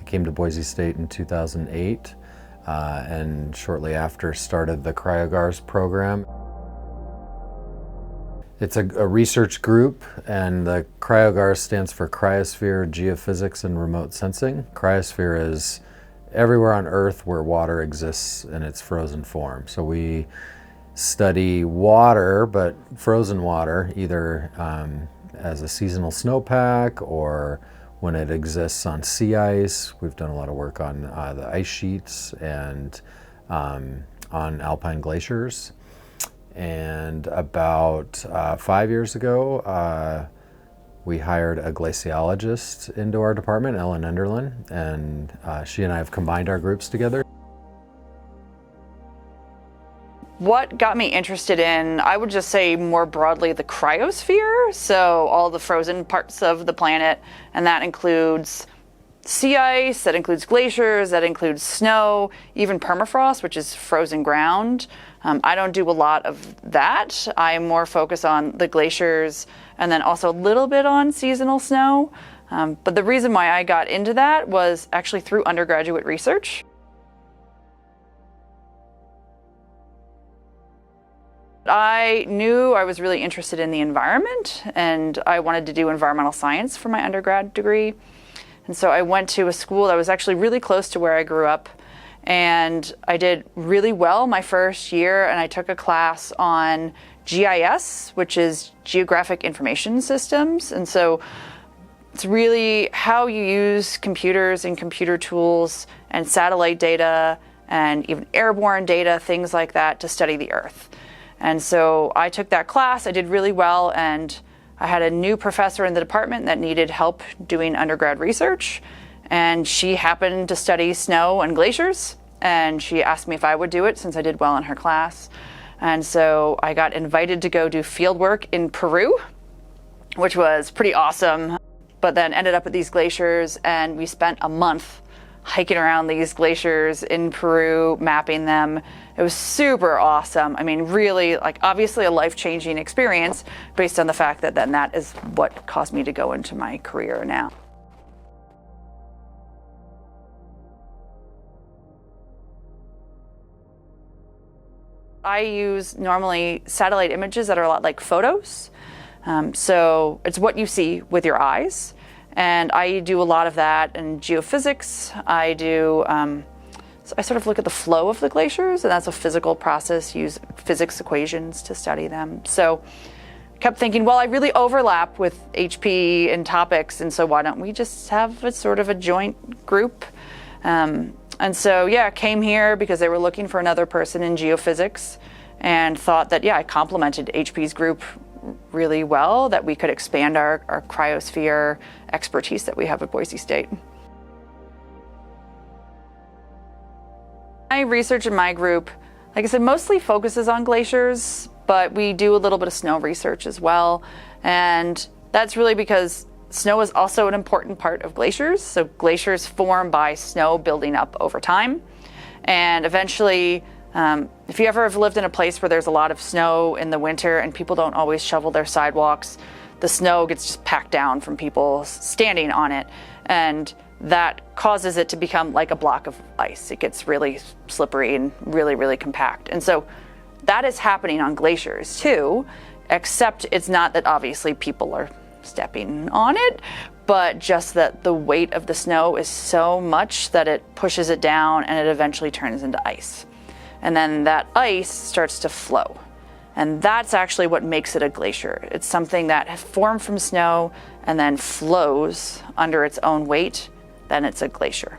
came to Boise State in 2008, and shortly after started the CryoGARS program. It's a research group, and the CryoGARS stands for cryosphere, geophysics, and remote sensing. Cryosphere is everywhere on Earth where water exists in its frozen form. So we study water, but frozen water, either as a seasonal snowpack or when it exists on sea ice. We've done a lot of work on the ice sheets and on alpine glaciers. And about 5 years ago, we hired a glaciologist into our department, Ellyn Enderlin, and she and I have combined our groups together. What got me interested in, I would just say more broadly, the cryosphere, so all the frozen parts of the planet, and that includes sea ice, that includes glaciers, that includes snow, even permafrost, which is frozen ground. I don't do a lot of that. I more focus on the glaciers and then also a little bit on seasonal snow. But the reason why I got into that was actually through undergraduate research. I knew I was really interested in the environment, and I wanted to do environmental science for my undergrad degree. And so I went to a school that was actually really close to where I grew up, and I did really well my first year, and I took a class on GIS, which is Geographic Information Systems. And so it's really how you use computers and computer tools and satellite data and even airborne data, things like that, to study the Earth. And so I took that class, I did really well, and I had a new professor in the department that needed help doing undergrad research, and she happened to study snow and glaciers, and she asked me if I would do it since I did well in her class. And so I got invited to go do field work in Peru, which was pretty awesome, but then ended up at these glaciers, and we spent a month hiking around these glaciers in Peru, mapping them. It was super awesome. I mean, really, like, obviously a life-changing experience based on the fact that then that is what caused me to go into my career now. I use normally satellite images that are a lot like photos. So it's what you see with your eyes. And I do a lot of that in geophysics. I sort of look at the flow of the glaciers, and that's a physical process, use physics equations to study them. So I kept thinking, well, I really overlap with HP and topics, and so why don't we just have a sort of a joint group? And so, yeah, came here because they were looking for another person in geophysics, and thought that, yeah, I complemented HP's group really well, that we could expand our cryosphere expertise that we have at Boise State. My research in my group, like I said, mostly focuses on glaciers, but we do a little bit of snow research as well. And that's really because snow is also an important part of glaciers. So glaciers form by snow building up over time. And eventually, if you ever have lived in a place where there's a lot of snow in the winter and people don't always shovel their sidewalks, the snow gets just packed down from people standing on it. And that causes it to become like a block of ice. It gets really slippery and really, really compact. And so that is happening on glaciers too, except it's not that obviously people are stepping on it, but just that the weight of the snow is so much that it pushes it down and it eventually turns into ice. And then that ice starts to flow. And that's actually what makes it a glacier. It's something that formed from snow and then flows under its own weight. Then it's a glacier.